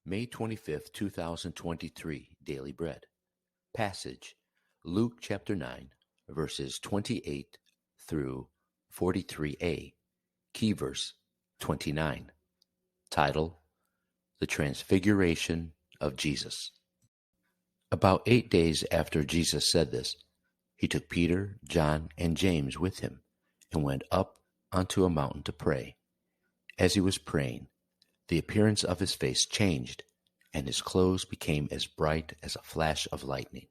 May 25th, 2023, Daily Bread. Passage, Luke chapter 9, verses 28 through 43a, key verse 29. Title, The Transfiguration of Jesus. About 8 days after Jesus said this, he took Peter, John, and James with him and went up onto a mountain to pray. As he was praying, the appearance of his face changed, and his clothes became as bright as a flash of lightning.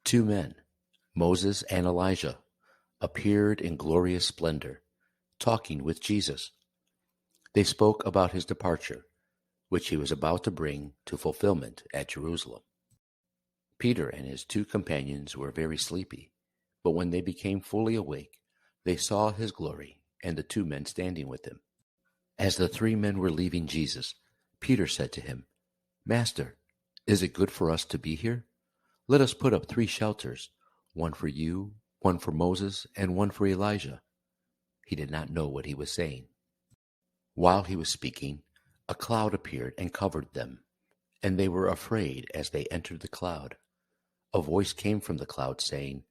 2 men, Moses and Elijah, appeared in glorious splendor, talking with Jesus. They spoke about his departure, which he was about to bring to fulfillment at Jerusalem. Peter and his 2 companions were very sleepy, but when they became fully awake, they saw his glory and the 2 men standing with him. As the 3 men were leaving Jesus, Peter said to him, "Master, is it good for us to be here? Let us put up 3 shelters, one for you, one for Moses, and one for Elijah." He did not know what he was saying. While he was speaking, a cloud appeared and covered them, and they were afraid as they entered the cloud. A voice came from the cloud saying,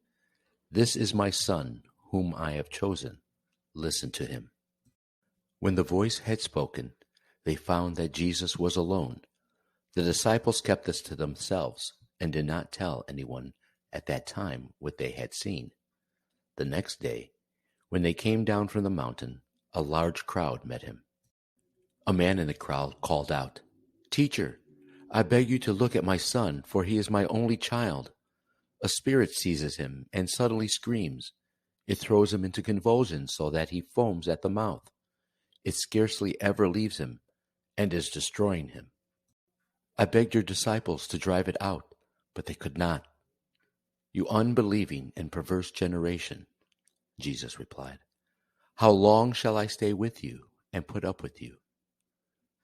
"This is my Son, whom I have chosen. Listen to him." When the voice had spoken, they found that Jesus was alone. The disciples kept this to themselves and did not tell anyone at that time what they had seen. The next day, when they came down from the mountain, a large crowd met him. A man in the crowd called out, "Teacher, I beg you to look at my son, for he is my only child. A spirit seizes him and suddenly screams. It throws him into convulsions so that he foams at the mouth. It scarcely ever leaves him and is destroying him. I begged your disciples to drive it out, but they could not." "You unbelieving and perverse generation," Jesus replied, "how long shall I stay with you and put up with you?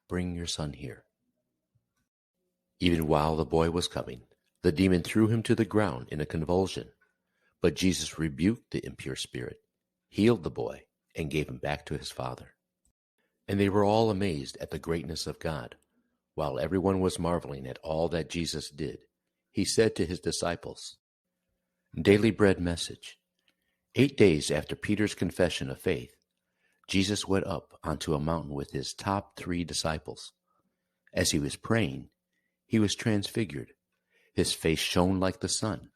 Bring your son here." Even while the boy was coming, the demon threw him to the ground in a convulsion. But Jesus rebuked the impure spirit, healed the boy, and gave him back to his father. And they were all amazed at the greatness of God. While everyone was marveling at all that Jesus did, he said to his disciples, Daily Bread Message. 8 days after Peter's confession of faith, Jesus went up onto a mountain with his top 3 disciples. As he was praying, he was transfigured. His face shone like the sun,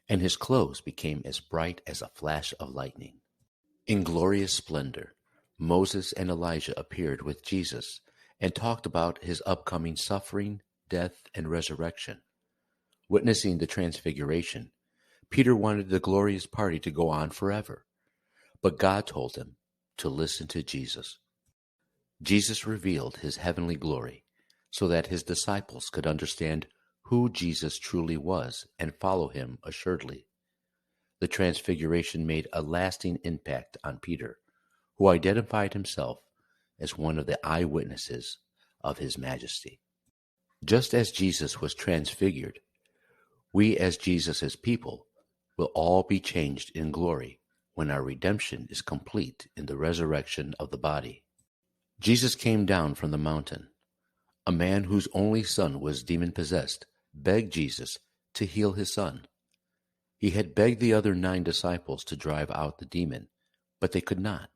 and his clothes became as bright as a flash of lightning. In glorious splendor, Moses and Elijah appeared with Jesus and talked about his upcoming suffering, death, and resurrection. Witnessing the transfiguration, Peter wanted the glorious party to go on forever, but God told him to listen to Jesus. Jesus revealed his heavenly glory so that his disciples could understand who Jesus truly was and follow him assuredly. The transfiguration made a lasting impact on Peter, who identified himself as one of the eyewitnesses of his majesty. Just as Jesus was transfigured, we as Jesus' people will all be changed in glory when our redemption is complete in the resurrection of the body. Jesus came down from the mountain. A man whose only son was demon-possessed begged Jesus to heal his son. He had begged the other 9 disciples to drive out the demon, but they could not.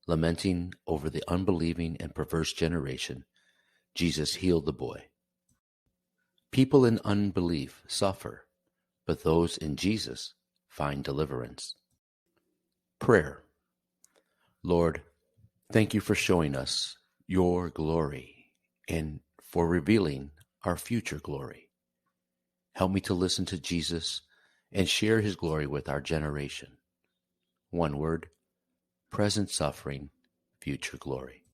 Lamenting over the unbelieving and perverse generation, Jesus healed the boy. People in unbelief suffer, but those in Jesus find deliverance. Prayer. Lord, thank you for showing us your glory and for revealing our future glory. Help me to listen to Jesus and share his glory with our generation. One word, present suffering, future glory.